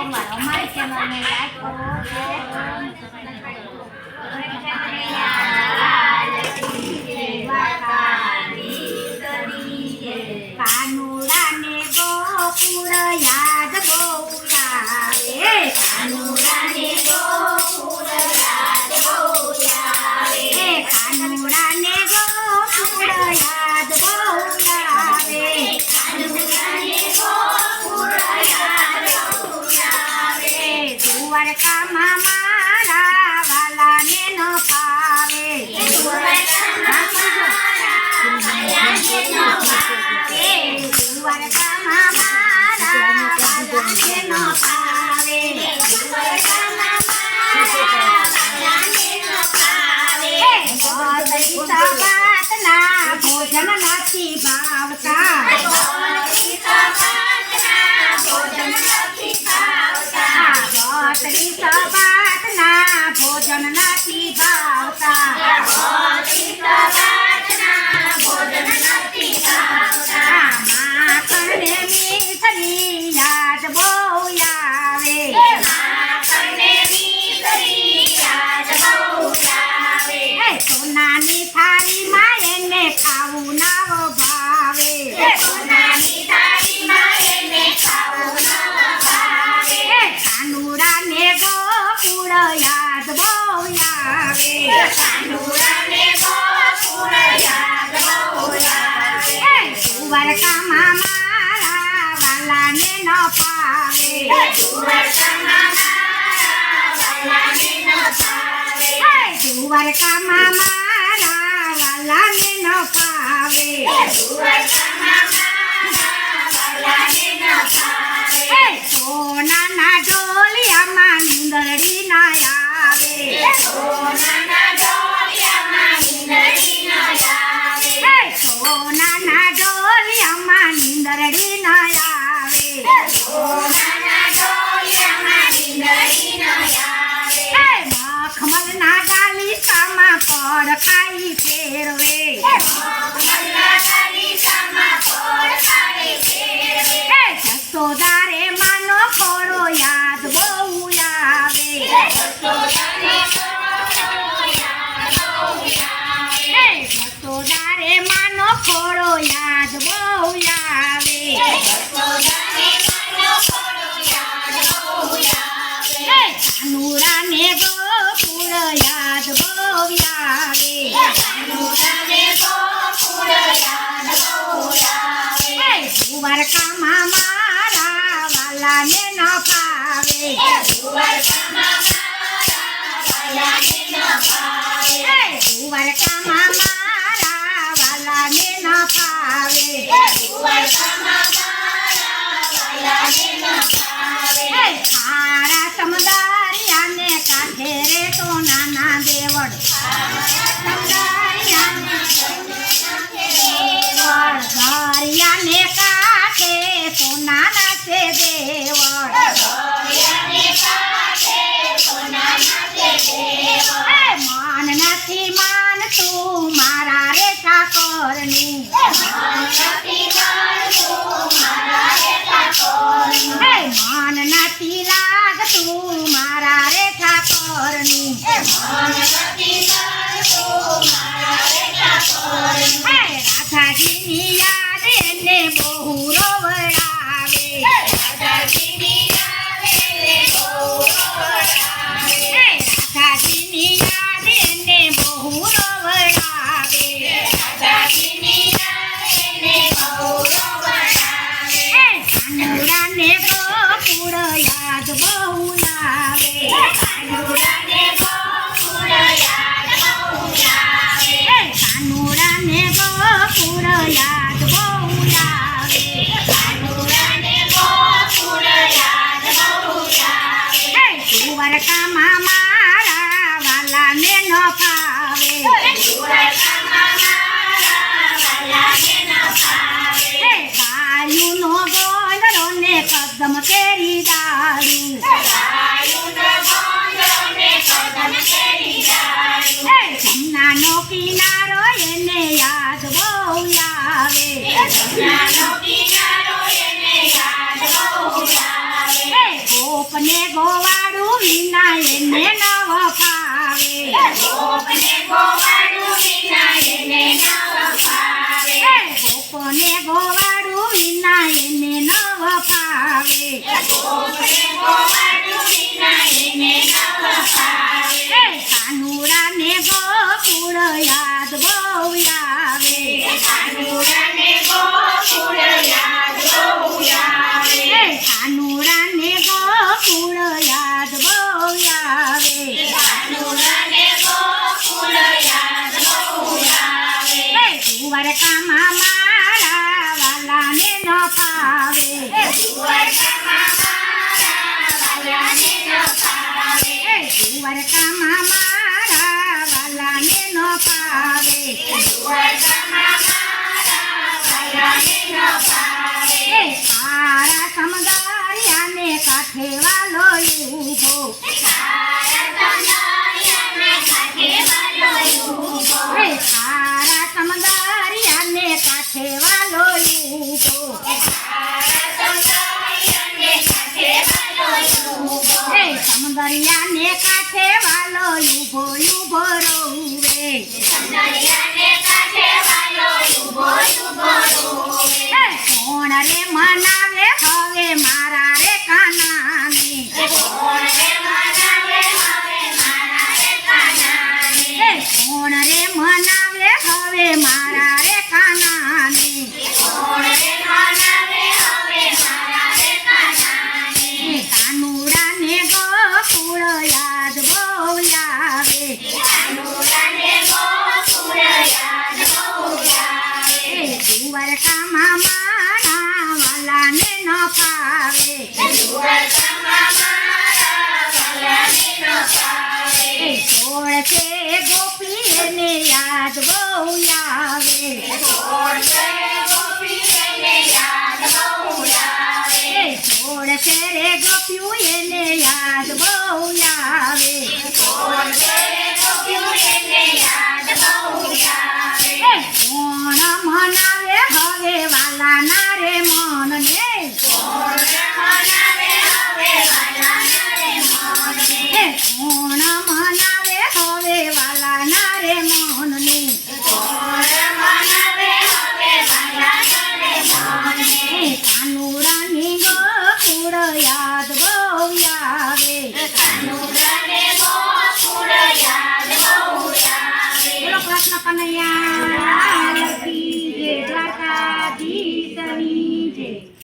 અમારી ચેનલને લાઈક કરો, શેર કરો, કાનુડાને ગોકુળ યાદ બહુ આવે, કાનુડાને ગોકુળ યાદ બહુ આવે, કાનુડાને ગોકુળ યાદ બહુ આવે, કાનુડાને ગોકુળ યાદ બહુ આવે, દ્વારકામાં મારા વાલાને ન પાવે, દ્વારકામાં મારા વાલાને ન પાવે, દ્વારકામાં મારા વાલાને ન પાવે, ગોતરી સબાતના ભોજન નથી ભાવતા, ગોતરી સબાતના ભોજન નથી ભાવતા, ગોતરી સબાતના ભોજન નથી ભાવતા, ગોતરી સબાતના ભોજન નથી ભાવતા, માખણને મીઠડી યાદ બહુ આવે, માખણને મીઠડી યાદ બહુ આવે, સોનાની થાળીમાં એને ખાવું ના ભાવે, સોનાની થાળીમાં એને ખાવું ના ભાવે, કાનુડાને ગોકુળ યાદ બહુ આવે, કાનુડાને ગોકુળ યાદ બહુ આવે, દ્વારકામાં મારા વાલાને ન પાવે, દ્વારકામાં મારા વાલાને ન પાવે, દ્વારકામાં મારા વાલાને ન પાવે, દ્વારકામાં મારા વાલાને ન પાવે, સોનાના ઢોલિયામાં નીંદડી ના આવે, સોનાના ઢોલિયામાં નીંદડી ના આવે, સોનાના ઢોલિયામાં નીંદડી ના આવે, સોનાના ઢોલિયામાં નીંદડી ના આવે, મખમલના ગાલીચામાં પડખાઈ ફેરવે, મખમલના ગાલીચામાં પડખાઈ ફેરવે, જસોદારે માનો ખોડો યાદ બહુ આવે, જસોદારે માનો યાદ બહુ આવે, જસોદારે માનો ખોડો યાદ બહુ આવે, જસોદારે માનો ખોડો યાદ બહુ આવે, કાનુડાને ગોકુળ યાદ બહુ આવે, કાનુડાને ગોકુળ યાદ બહુ આવે, દ્વારકામાં મારા વાલાને ન પાવે, દ્વારકામાં મારા વાલાને ન પાવે, દ્વારકામાં મારા વાલાને ન પાવે, દ્વારકામાં મારા વાલાને ન પાવે, ખારા સમદારિયાને કાંઠે રે તો નાના દેવળ, સમદારિયાને કાંઠે દેવળ, દરિયાને કાંઠે સોનાના છે દેવળ, દરિયાને કાંઠે સોનાના છે દેવળ, માન નથી માનતું મારા રે ઠાકોરનું, માન નથી માનતું મારા રે ઠાકોરનું, માન નથી લાગતું મારા રે ઠાકોરનું, માન નથી લાગતું મારા રે ઠાકોરનું, રાધાજીની યાદ એને બહુ રોવડાવે, રાધાજીની યાદ એને બહુ રોવડાવે, રાધાજીની યાદ એને બહુ રોવડાવે, રાધાજીની યાદ એને બહુ રોવડાવે, કાનુડાને ગોકુળ યાદ બહુ આવે, કાનુડાને ગોકુળ યાદ બહુ આવે, કાનુડાને ગોકુળ યાદ બહુ આવે, કાનુડાને ગોકુળ યાદ બહુ આવે, દ્વારકામાં મારા વાલાને ન પાવે, દ્વારકામાં મારા વાલાને ન પાવે, ગાયુંનો ગોંદરો ને કદમ કેરી દાડું, ગોપને ગોવાળું વિના એને નવ ફાવે ગોપને ગોવાળું વિના એને નવ ફાવે ગોપને ગોવાળું વિના એને નવ ફાવે કાનુડાને ગોકુળ યાદ બહુ આવે કાનુડાને ગોકુળ યાદ બહુ આવે કાનુડાને ગોકુળ યાદ બહુ આવે કાનુડાને ગોકુળ યાદ બહુ આવે દ્વારકામાં મારા વાલાને ન પાવે દ્વારકામાં મારા વાલાને ન પાવે દ્વારકામાં મારા વાલાને ન પાવે દ્વારકામાં મારા વાલાને ન પાવે તારા સમુદરિયાને કાંઠે વાલો ઊભો તારા સમુદરિયાને કાંઠે વાલો ઊભો તારા સમુદરિયાને કાંઠે વાલો ઊભો તારા સમુદરિયાને કાંઠે વાલો ઊભો સમુદરિયાને કાંઠે વાલો ઊભો ઊભો રોવે સમુદરિયાને કાંઠે વાલો ઊભો ઊભો રોવે કોણ રે મનાવે હવે મારા રે કાનાને કોણ રે મનાવે હવે મારા રે કાનાને કોણ રે મનાવે હવે મારા રે કાનાને કોણ રે મનાવે હવે મારા રે કાનાને કાનુડાને ગોકુળ યાદ બહુ આવે કાનુડાને ગોકુળ યાદ બહુ આવે દ્વારકામાં મારા વાલાને ન પાવે દ્વારકામાં મારા વાલાને ન પાવે છોડશે ગોપી એને યાદ બહુ આવે છોડશે ગોપી એને યાદ બહુ આવે છોડશે રે ગોપ્યું એને યાદ બહુ આવે